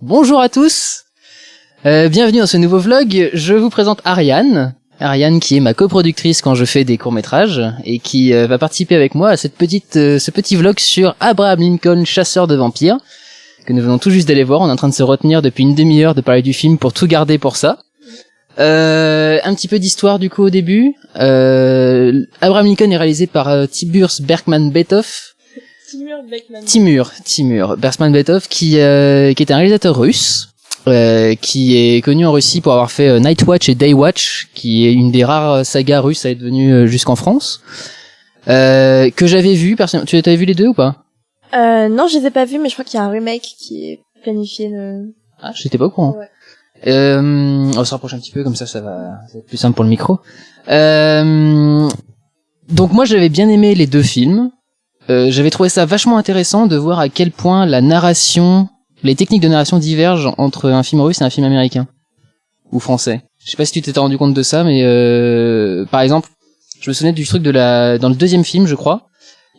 Bonjour à tous, bienvenue dans ce nouveau vlog. Je vous présente Ariane. Ariane qui est ma coproductrice quand je fais des courts-métrages et qui va participer avec moi à ce petit vlog sur Abraham Lincoln, chasseur de vampires, que nous venons tout juste d'aller voir. On est en train de se retenir depuis une demi-heure de parler du film pour tout garder pour ça. Un petit peu d'histoire du coup au début. Abraham Lincoln est réalisé par Tiburce Berkman-Betoff. Timur Berkman-Betoff qui est un réalisateur russe qui est connu en Russie pour avoir fait Night Watch et Day Watch, qui est une des rares sagas russes à être venue jusqu'en France, que j'avais vu. Tu avais vu les deux ou pas? Non, je les ai pas vus, mais je crois qu'il y a un remake qui est planifié. Ah, j'étais pas au courant. Ouais. On se rapproche un petit peu, comme ça va être plus simple pour le micro. Donc moi j'avais bien aimé les deux films. J'avais trouvé ça vachement intéressant de voir à quel point les techniques de narration divergent entre un film russe et un film américain ou français. Je sais pas si tu t'étais rendu compte de ça, mais par exemple, je me souvenais du truc dans le deuxième film, je crois.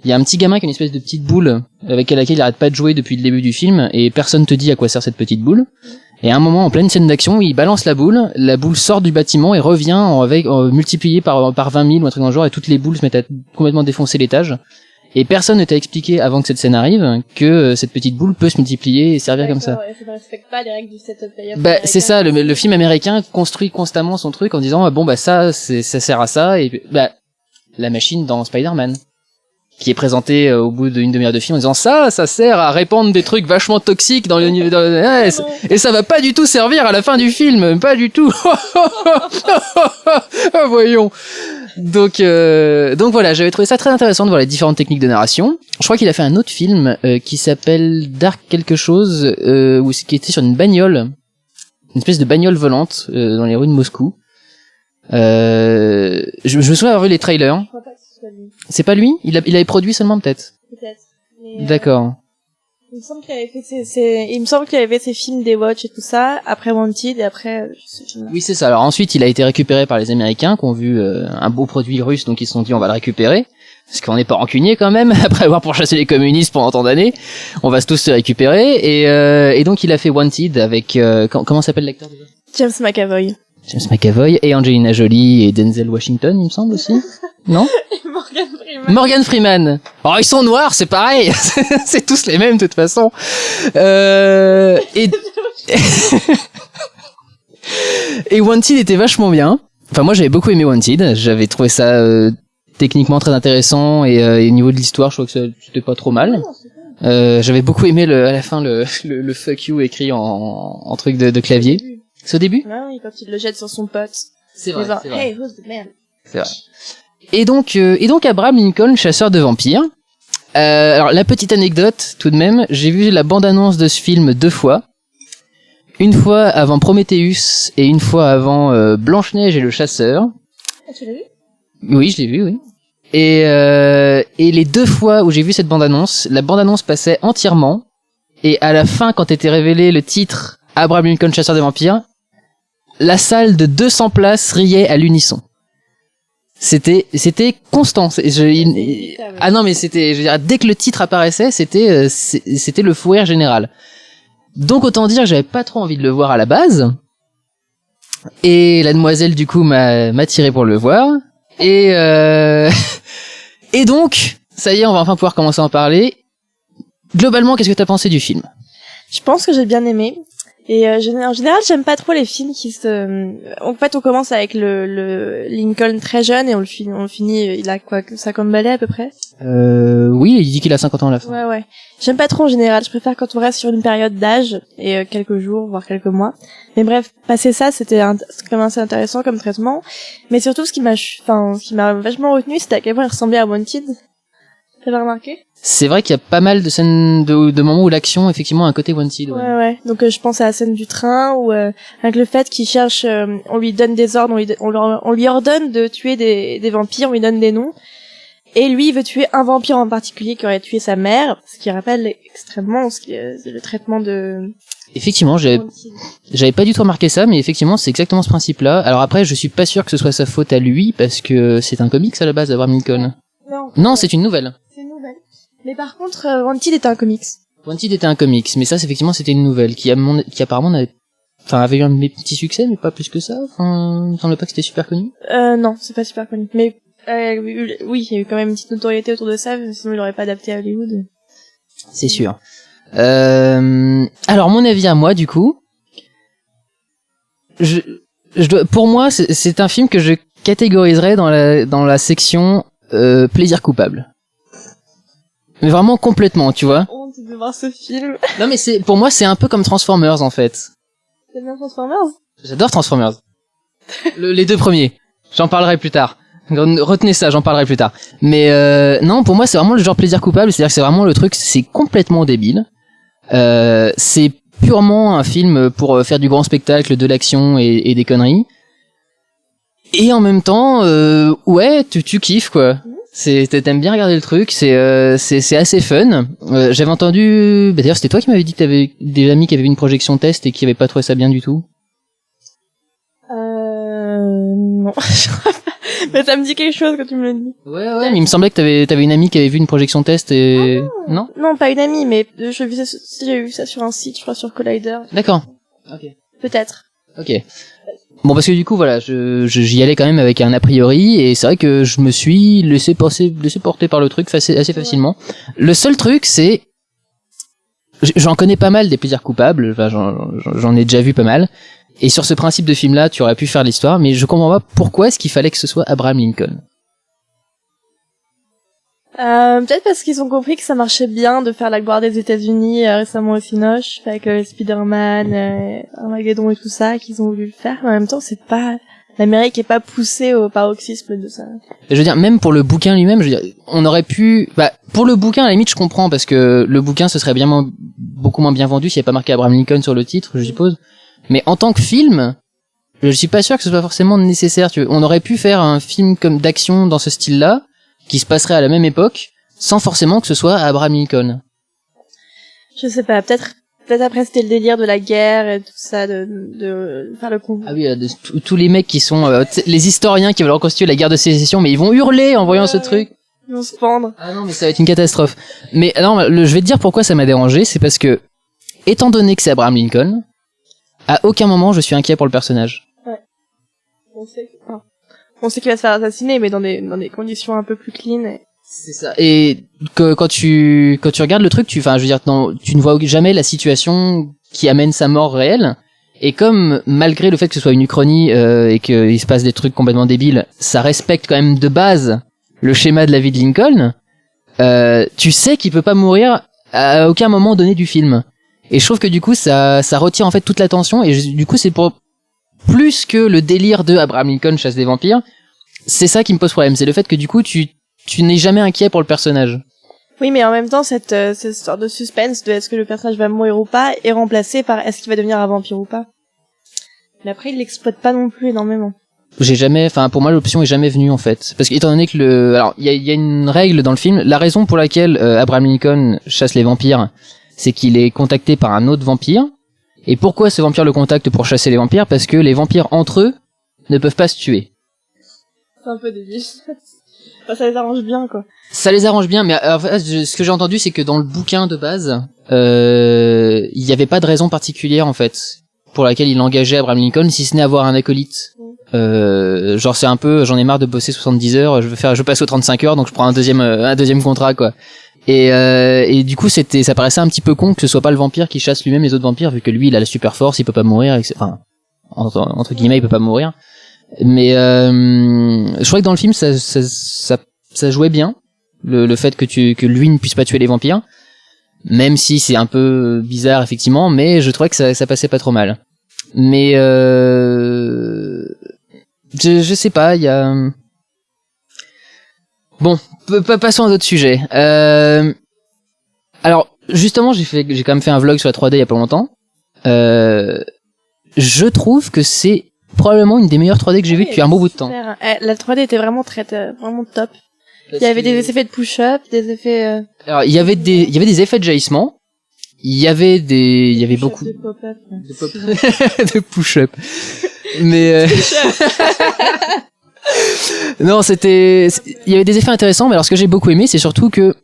Il y a un petit gamin qui a une espèce de petite boule avec laquelle il arrête pas de jouer depuis le début du film, et personne te dit à quoi sert cette petite boule. Et à un moment, en pleine scène d'action, il balance la boule sort du bâtiment et revient multipliée par 20 000 ou un truc dans le genre, et toutes les boules se mettent à complètement défoncer l'étage. Et personne ne t'a expliqué avant que cette scène arrive que cette petite boule peut se multiplier et servir comme ça. Ouais, ça ne respecte pas les règles du setup player. C'est ça, le film américain construit constamment son truc en disant ça sert à ça, et la machine dans Spider-Man qui est présentée au bout d'une demi-heure de film en disant ça sert à répandre des trucs vachement toxiques dans et ça va pas du tout servir à la fin du film, pas du tout. Voyons. Donc voilà, j'avais trouvé ça très intéressant de voir les différentes techniques de narration. Je crois qu'il a fait un autre film qui s'appelle Dark quelque chose, qui était sur une bagnole, une espèce de bagnole volante dans les rues de Moscou. Je me souviens avoir vu les trailers. Je crois pas que ce soit lui. C'est pas lui? Il avait produit seulement peut-être. Peut-être. Mais, D'accord. Il me semble qu'il avait fait ses films Day Watch et tout ça, après Wanted et après, je sais pas. Oui, c'est ça. Alors ensuite, il a été récupéré par les Américains qui ont vu un beau produit russe, donc ils se sont dit on va le récupérer. Parce qu'on n'est pas rancunier quand même, après avoir pourchassé les communistes pendant tant d'années, on va tous se récupérer. Et donc il a fait Wanted avec comment s'appelle l'acteur déjà? James McAvoy. James McAvoy et Angelina Jolie et Denzel Washington, il me semble aussi. Non? Morgan Freeman. Oh, ils sont noirs, c'est pareil. C'est tous les mêmes de toute façon. Et Wanted était vachement bien. Enfin, moi j'avais beaucoup aimé Wanted. J'avais trouvé ça techniquement très intéressant et au niveau de l'histoire, je crois que c'était pas trop mal. J'avais beaucoup aimé à la fin le fuck you écrit en truc de clavier. C'est au début? Oui, quand il le jette sur son pote. C'est vrai. Genre, hey, who's the man? C'est vrai. Et donc Abraham Lincoln, chasseur de vampires. Alors la petite anecdote, tout de même, j'ai vu la bande-annonce de ce film 2 fois. Une fois avant Prometheus et une fois avant Blanche-Neige et le chasseur. Ah, tu l'as vu? Oui, je l'ai vu, oui. Et les 2 fois où j'ai vu cette bande-annonce, la bande-annonce passait entièrement. Et à la fin, quand était révélé le titre Abraham Lincoln, chasseur de vampires, la salle de 200 places riait à l'unisson. C'était constant. Ah non, mais je veux dire, dès que le titre apparaissait, c'était le fou rire général. Donc autant dire que j'avais pas trop envie de le voir à la base. Et la demoiselle du coup m'a tiré pour le voir. Et donc ça y est, on va enfin pouvoir commencer à en parler. Globalement, qu'est-ce que t'as pensé du film? Je pense que j'ai bien aimé. Et en général, j'aime pas trop les films en fait, on commence avec le Lincoln très jeune et on finit, il a quoi, 50 balais à peu près? Oui, il dit qu'il a 50 ans à la fin. Ouais. J'aime pas trop en général, je préfère quand on reste sur une période d'âge et quelques jours, voire quelques mois. Mais bref, passer ça, c'était quand même assez intéressant comme traitement. Mais surtout, ce qui m'a vachement retenu, c'était à quel point il ressemblait à Wanted. T'avais remarqué? C'est vrai qu'il y a pas mal de scènes de moments où l'action effectivement a un côté Wanted. Ouais. Donc je pense à la scène du train où avec le fait qu'il cherche, on lui donne des ordres, on lui ordonne de tuer des vampires, on lui donne des noms. Et lui, il veut tuer un vampire en particulier qui aurait tué sa mère, ce qui rappelle extrêmement le traitement de... Effectivement, j'avais pas du tout remarqué ça, mais effectivement, c'est exactement ce principe-là. Alors après, je suis pas sûr que ce soit sa faute à lui, parce que c'est un comics à la base d'Abraham Lincoln. Non. Non, c'est une nouvelle. C'est une nouvelle. Mais par contre, Wanted est un comics. Wanted était un comics, mais ça, effectivement, c'était une nouvelle qui apparemment avait eu un petit succès, mais pas plus que ça. Enfin, il me semble pas que c'était super connu. Non, c'est pas super connu. Mais oui, il y a eu quand même une petite notoriété autour de ça, sinon il l'aurait pas adapté à Hollywood. C'est sûr. Alors, mon avis à moi, du coup, pour moi, c'est un film que je catégoriserais dans la section plaisir coupable. Mais vraiment complètement, tu vois. Honte de voir ce film. Non, mais pour moi, c'est un peu comme Transformers, en fait. T'aimes bien Transformers? J'adore Transformers. Les 2 premiers. J'en parlerai plus tard. Retenez ça, j'en parlerai plus tard. Mais non, pour moi, c'est vraiment le genre plaisir coupable. C'est-à-dire que c'est vraiment le truc, c'est complètement débile. C'est purement un film pour faire du grand spectacle, de l'action et des conneries. Et en même temps, ouais, tu kiffes, quoi. T'aimes bien regarder le truc, c'est assez fun. J'avais entendu, d'ailleurs c'était toi qui m'avais dit que t'avais des amis qui avaient vu une projection test et qui avaient pas trouvé ça bien du tout. Non. Mais ça me dit quelque chose quand tu me le dis. Ouais, mais il me semblait que t'avais une amie qui avait vu une projection test et... Non? Non, pas une amie, mais j'ai vu ça sur un site, je crois, sur Collider. D'accord. Ok. Peut-être. Ok. Bon, parce que du coup, voilà, j'y allais quand même avec un a priori, et c'est vrai que je me suis laissé porter par le truc assez facilement. Le seul truc, c'est, j'en connais pas mal des plaisirs coupables, enfin, j'en ai déjà vu pas mal, et sur ce principe de film-là, tu aurais pu faire l'histoire, mais je comprends pas pourquoi est-ce qu'il fallait que ce soit Abraham Lincoln. Peut-être parce qu'ils ont compris que ça marchait bien de faire la gloire des États-Unis récemment au Cinoche avec Spider-Man, Armageddon et tout ça, qu'ils ont voulu le faire. Mais en même temps, l'Amérique est pas poussée au paroxysme de ça. Je veux dire, même pour le bouquin lui-même, je veux dire, on aurait pu, pour le bouquin, à la limite, je comprends parce que le bouquin, ce serait beaucoup moins bien vendu s'il n'y avait pas marqué Abraham Lincoln sur le titre, je suppose. Mais en tant que film, je suis pas sûr que ce soit forcément nécessaire. On aurait pu faire un film comme d'action dans ce style-là, qui se passerait à la même époque, sans forcément que ce soit Abraham Lincoln. Je sais pas, peut-être après c'était le délire de la guerre et tout ça, de faire le coup. Ah oui, tous les mecs qui sont, les historiens qui veulent reconstituer la guerre de sécession, mais ils vont hurler en voyant ce truc. Ils vont se pendre. Ah non, mais ça va être une catastrophe. Mais non, je vais te dire pourquoi ça m'a dérangé, c'est parce que, étant donné que c'est Abraham Lincoln, à aucun moment je suis inquiet pour le personnage. Ouais. On sait qu'il va se faire assassiner, mais dans des conditions un peu plus clean. C'est ça. Et quand tu regardes le truc, tu ne vois jamais la situation qui amène sa mort réelle. Et comme, malgré le fait que ce soit une uchronie, et qu'il se passe des trucs complètement débiles, ça respecte quand même de base le schéma de la vie de Lincoln, tu sais qu'il peut pas mourir à aucun moment donné du film. Et je trouve que du coup, ça retire en fait toute l'attention, et du coup, c'est pour plus que le délire de Abraham Lincoln chasse des vampires, c'est ça qui me pose problème, c'est le fait que du coup tu n'es jamais inquiet pour le personnage. Oui, mais en même temps cette sorte de suspense de est-ce que le personnage va mourir ou pas est remplacé par est-ce qu'il va devenir un vampire ou pas. Mais après il l'exploite pas non plus énormément. Pour moi l'option est jamais venue en fait, parce qu'étant donné que alors il y a une règle dans le film, la raison pour laquelle Abraham Lincoln chasse les vampires, c'est qu'il est contacté par un autre vampire. Et pourquoi ce vampire le contacte pour chasser les vampires? Parce que les vampires entre eux ne peuvent pas se tuer. C'est un peu débile. Enfin, ça les arrange bien, quoi. Ça les arrange bien, mais en fait, ce que j'ai entendu, c'est que dans le bouquin de base, il n'y avait pas de raison particulière en fait pour laquelle il engageait Abraham Lincoln, si ce n'est avoir un acolyte. Genre c'est un peu, j'en ai marre de bosser 70 heures, je passe aux 35 heures, donc je prends un deuxième contrat, quoi. Et du coup ça paraissait un petit peu con que ce soit pas le vampire qui chasse lui-même les autres vampires, vu que lui il a la super force, il peut pas mourir, enfin entre guillemets il peut pas mourir. Mais je crois que dans le film ça jouait bien le fait que lui ne puisse pas tuer les vampires, même si c'est un peu bizarre effectivement, mais je trouvais que ça passait pas trop mal. Mais je sais pas, il y a bon, passons à d'autres sujets. Alors, justement, j'ai quand même fait un vlog sur la 3D il y a pas longtemps. Je trouve que c'est probablement une des meilleures 3D que j'ai vues depuis un bon bout de temps. La 3D était vraiment vraiment top. Il y avait des effets de push-up, des effets... Alors, il y avait des effets de jaillissement. Il y avait beaucoup de pop-up. De push-up. Mais non, il y avait des effets intéressants, mais alors ce que j'ai beaucoup aimé, c'est surtout que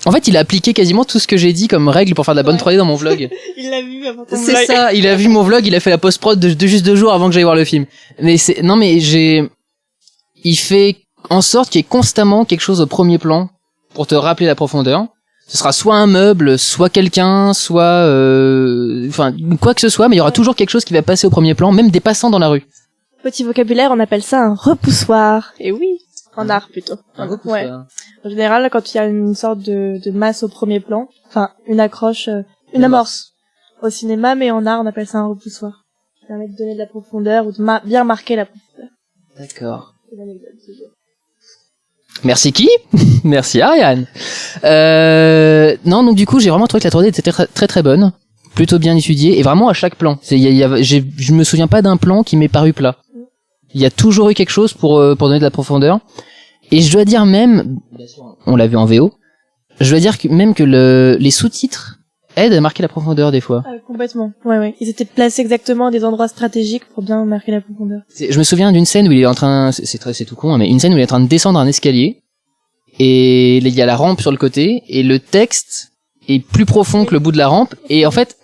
En fait, il a appliqué quasiment tout ce que j'ai dit comme règle pour faire de la bonne 3D dans mon vlog. Il l'a vu avant ton C'est vlog. ça, il a vu mon vlog, il a fait la post-prod de juste 2 jours avant que j'aille voir le film. Mais il fait en sorte qu'il y ait constamment quelque chose au premier plan pour te rappeler la profondeur. Ce sera soit un meuble, soit quelqu'un, soit enfin quoi que ce soit, mais il y aura toujours quelque chose qui va passer au premier plan, même des passants dans la rue. Petit vocabulaire, on appelle ça un repoussoir. Et oui, en art plutôt. Ouais. En général, quand il y a une sorte de masse au premier plan, enfin une accroche, une amorce au cinéma, mais en art on appelle ça un repoussoir. Ça permet de donner de la profondeur ou de bien marquer la profondeur. D'accord. C'est l'anecdote du jour. Merci qui? Merci Ariane. Non, donc du coup, j'ai vraiment trouvé que la 3D était très très, très bonne, plutôt bien étudiée, et vraiment à chaque plan. Je me souviens pas d'un plan qui m'est paru plat. Il y a toujours eu quelque chose pour donner de la profondeur. Et je dois dire même, on l'a vu en VO, je dois dire que même que les sous-titres aident à marquer la profondeur des fois. Complètement. Ouais. Ils étaient placés exactement à des endroits stratégiques pour bien marquer la profondeur. Je me souviens d'une scène où il est en train, c'est tout con, hein, mais une scène où il est en train de descendre un escalier, et il y a la rampe sur le côté, et le texte est plus profond que le bout de la rampe, et en fait,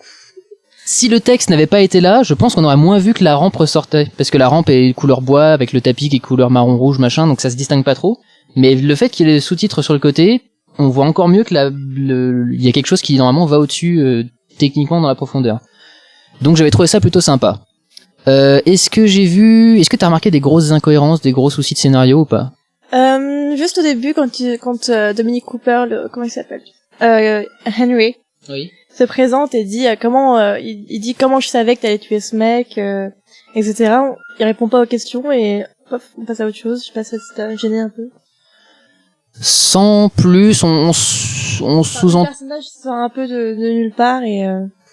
si le texte n'avait pas été là, je pense qu'on aurait moins vu que la rampe ressortait, parce que la rampe est couleur bois, avec le tapis qui est couleur marron rouge, machin, donc ça se distingue pas trop. Mais le fait qu'il y ait les sous-titres sur le côté, on voit encore mieux que il y a quelque chose qui normalement va au-dessus, techniquement dans la profondeur. Donc j'avais trouvé ça plutôt sympa. Est-ce que t'as remarqué des grosses incohérences, des gros soucis de scénario ou pas? Juste au début, quand Dominic Cooper, comment il s'appelle? Henry. Oui. Se présente et dit il dit comment je savais que t'allais tuer ce mec, etc. Il répond pas aux questions et pof, on passe à autre chose. Je sais pas si ça t'a gêné un peu. Sans plus, on sous-entend. Le personnage sort un peu de nulle part et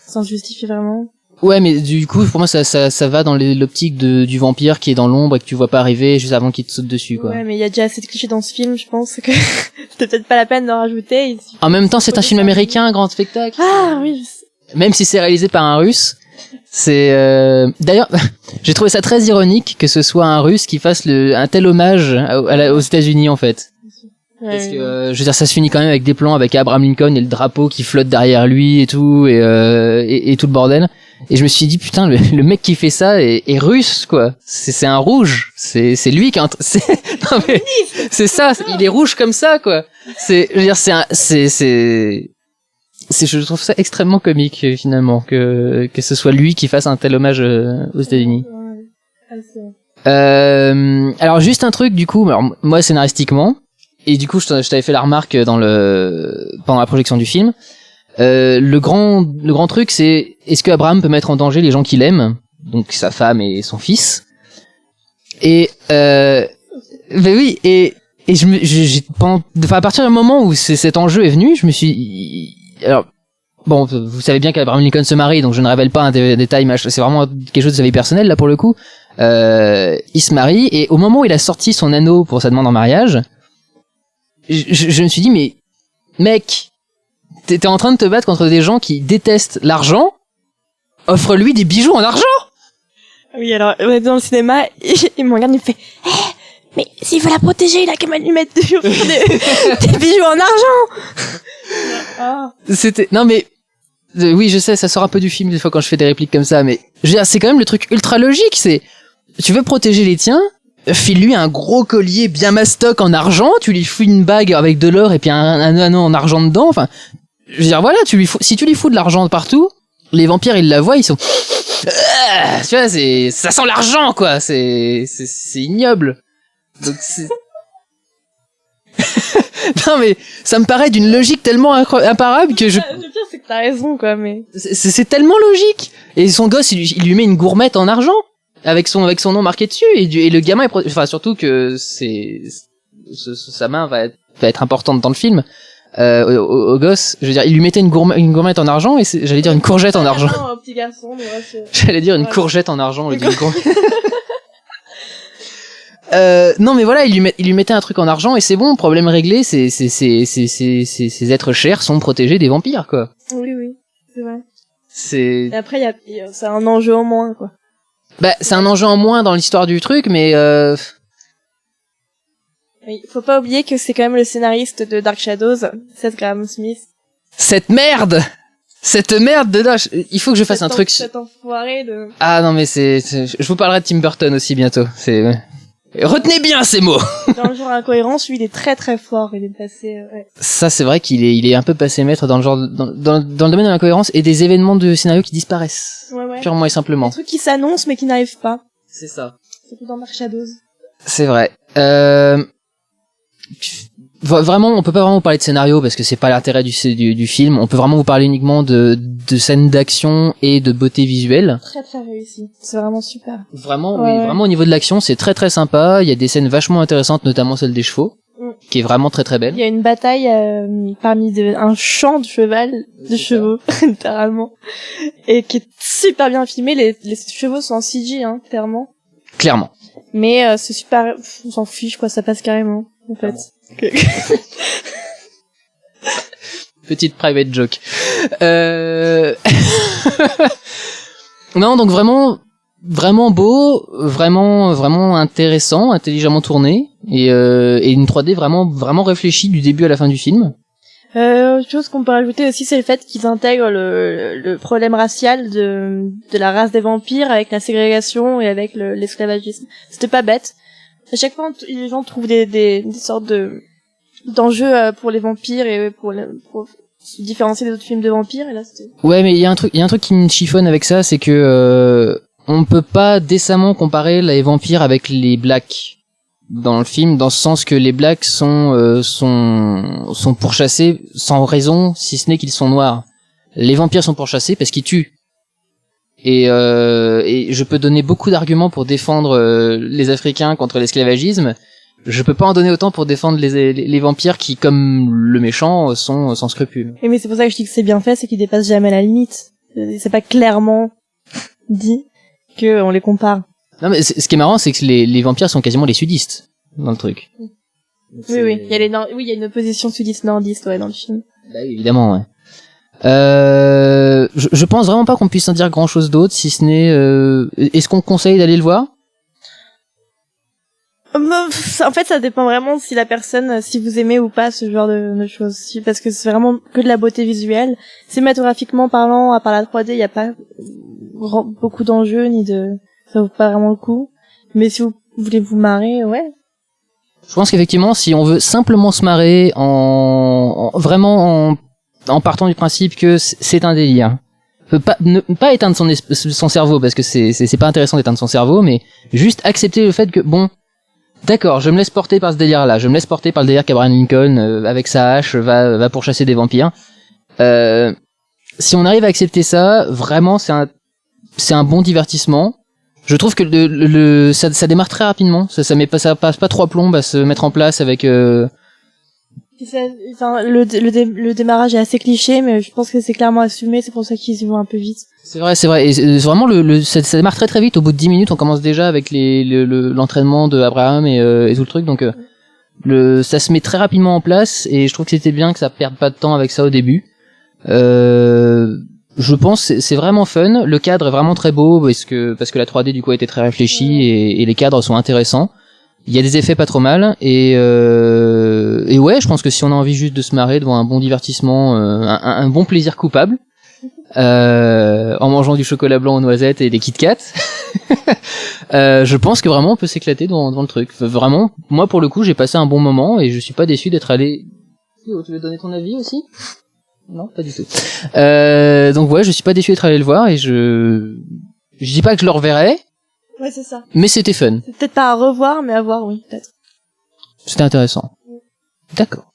sans se justifier vraiment. Ouais, mais du coup, pour moi, ça va dans l'optique du vampire qui est dans l'ombre et que tu vois pas arriver juste avant qu'il te saute dessus, quoi. Ouais, mais il y a déjà assez de clichés dans ce film, je pense que c'était peut-être pas la peine d'en rajouter. En même temps, c'est un film américain, un grand spectacle. Ah oui, je sais. Même si c'est réalisé par un Russe, c'est d'ailleurs, j'ai trouvé ça très ironique que ce soit un Russe qui fasse un tel hommage aux États-Unis en fait. Ouais, Parce que je veux dire, ça se finit quand même avec des plans avec Abraham Lincoln et le drapeau qui flotte derrière lui et tout et tout le bordel. Et je me suis dit putain, le mec qui fait ça est russe quoi. C'est un rouge. C'est lui qui non mais c'est ça. Il est rouge comme ça quoi. Je veux dire, je trouve ça extrêmement comique finalement que ce soit lui qui fasse un tel hommage aux États-Unis. Alors juste un truc du coup, alors, moi scénaristiquement. Et du coup, je t'avais fait la remarque pendant la projection du film. Le grand truc, c'est est-ce que Abraham peut mettre en danger les gens qu'il aime, donc sa femme et son fils. Et ben oui, et à partir du moment où cet enjeu est venu, je me suis alors bon, vous savez bien qu'Abraham Lincoln se marie, donc je ne révèle pas un détail, c'est vraiment quelque chose de sa vie personnelle là pour le coup. Il se marie et au moment où il a sorti son anneau pour sa demande en mariage, je me suis dit, mais mec, t'es en train de te battre contre des gens qui détestent l'argent, offre-lui des bijoux en argent. Oui, alors, on est dans le cinéma, il me regarde, il me fait mais s'il veut la protéger, il a qu'à lui mettre des bijoux en argent. Non mais, oui, je sais, ça sort un peu du film des fois quand je fais des répliques comme ça, mais je veux dire, c'est quand même le truc ultra logique, tu veux protéger les tiens, file-lui un gros collier bien mastoc en argent, tu lui fous une bague avec de l'or et puis un anneau en argent dedans, enfin, je veux dire, voilà, si tu lui fous de l'argent partout, les vampires ils la voient, ils sont, tu vois, ça sent l'argent, quoi, c'est ignoble. Donc non mais, ça me paraît d'une logique tellement imparable que Le pire c'est que t'as raison, quoi, mais. C'est tellement logique. Et son gosse, il lui met une gourmette en argent. Avec son nom marqué dessus et le gamin enfin surtout que sa main va être importante dans le film au gosse, je veux dire il lui mettait une gourmette en argent et j'allais dire une courgette en argent. Un petit garçon, j'allais dire une courgette en argent au lieu d'une gourmette. Non mais voilà, il lui mettait un truc en argent et c'est bon, problème réglé, ces êtres chers sont protégés des vampires quoi. Oui, c'est vrai. Et après c'est un enjeu en moins quoi. Bah, c'est un enjeu en moins dans l'histoire du truc, mais Et Oui, faut pas oublier que c'est quand même le scénariste de Dark Shadows, Seth Graham Smith. Cette merde de là, il faut que je fasse un truc. Cet enfoiré de... Ah non mais je vous parlerai de Tim Burton aussi bientôt. Retenez bien ces mots. Dans le genre incohérence, lui, il est très très fort. Il est passé. Ouais. Ça, c'est vrai il est un peu passé maître dans le genre, dans le domaine de l'incohérence et des événements de scénario qui disparaissent. Ouais. Purement et simplement. Des trucs qui s'annoncent mais qui n'arrivent pas. C'est ça. C'est tout dans Dark Shadows. C'est vrai. Vraiment, on peut pas vraiment vous parler de scénario parce que c'est pas l'intérêt du film. On peut vraiment vous parler uniquement de scènes d'action et de beauté visuelle. Très très réussi. C'est vraiment super. Vraiment, oui, vraiment au niveau de l'action, c'est très très sympa. Il y a des scènes vachement intéressantes, notamment celle des chevaux, qui est vraiment très très belle. Il y a une bataille parmi un champ de chevaux, littéralement, et qui est super bien filmé. Les chevaux sont en CG, hein, clairement. Clairement. Mais c'est super, on s'en fiche quoi, ça passe carrément, en fait. Petite private joke. Non, donc vraiment beau, vraiment intéressant, intelligemment tourné et une 3D vraiment réfléchie du début à la fin du film. Autre chose qu'on peut rajouter aussi, c'est le fait qu'ils intègrent le problème racial de la race des vampires avec la ségrégation et avec l'esclavagisme. C'était pas bête. À chaque fois, les gens trouvent des sortes d'enjeux pour les vampires et pour se différencier des autres films de vampires. Et là, c'était... Ouais, mais il y a un truc qui me chiffonne avec ça, c'est que on peut pas décemment comparer les vampires avec les blacks dans le film, dans ce sens que les blacks sont pourchassés sans raison, si ce n'est qu'ils sont noirs. Les vampires sont pourchassés parce qu'ils tuent. Et je peux donner beaucoup d'arguments pour défendre les Africains contre l'esclavagisme. Je peux pas en donner autant pour défendre les vampires qui, comme le méchant, sont sans scrupules. Et mais c'est pour ça que je dis que c'est bien fait, c'est qu'ils dépassent jamais la limite. C'est pas clairement dit que on les compare. Non mais ce qui est marrant, c'est que les vampires sont quasiment les sudistes dans le truc. Donc oui, il y a une opposition sudiste-nordiste, ouais, dans le film. Bah évidemment, ouais. Je pense vraiment pas qu'on puisse en dire grand chose d'autre, si ce n'est, est-ce qu'on conseille d'aller le voir? En fait, ça dépend vraiment si la personne, si vous aimez ou pas ce genre de choses. Parce que c'est vraiment que de la beauté visuelle. Cinématographiquement parlant, à part la 3D, il y a pas beaucoup d'enjeux, ça vaut pas vraiment le coup. Mais si vous voulez vous marrer, ouais. Je pense qu'effectivement, si on veut simplement se marrer vraiment en partant du principe que c'est un délire. Ne pas éteindre son cerveau, parce que c'est pas intéressant d'éteindre son cerveau, mais juste accepter le fait que, bon, d'accord, je me laisse porter par ce délire-là, je me laisse porter par le délire qu'Abraham Lincoln, avec sa hache, va pourchasser des vampires. Si on arrive à accepter ça, vraiment, c'est un bon divertissement. Je trouve que ça démarre très rapidement, ça passe pas 3 plombes à se mettre en place avec, le démarrage est assez cliché, mais je pense que c'est clairement assumé, c'est pour ça qu'ils y vont un peu vite. C'est vrai. Et c'est vraiment ça démarre très très vite. Au bout de 10 minutes, on commence déjà avec l'entraînement de Abraham et tout le truc. Donc, ça se met très rapidement en place et je trouve que c'était bien que ça perde pas de temps avec ça au début. Je pense que c'est vraiment fun. Le cadre est vraiment très beau parce que la 3D du coup a été très réfléchie et les cadres sont intéressants. Il y a des effets pas trop mal et ouais, je pense que si on a envie juste de se marrer devant un bon divertissement, un bon plaisir coupable, en mangeant du chocolat blanc aux noisettes et des Kit Kat, je pense que vraiment on peut s'éclater devant le truc. Vraiment, moi pour le coup, j'ai passé un bon moment et je suis pas déçu d'être allé. Tu veux donner ton avis aussi? Non, pas du tout. Donc ouais, je suis pas déçu d'être allé le voir et je dis pas que je le reverrai. Ouais, c'est ça. Mais c'était fun. C'est peut-être pas à revoir, mais à voir, oui, peut-être. C'était intéressant. D'accord.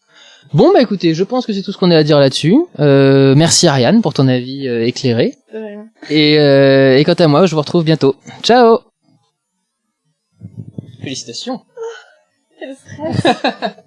Bon, bah écoutez, je pense que c'est tout ce qu'on a à dire là-dessus. Merci Ariane pour ton avis éclairé. Et quant à moi, je vous retrouve bientôt. Ciao. Félicitations. Quel stress.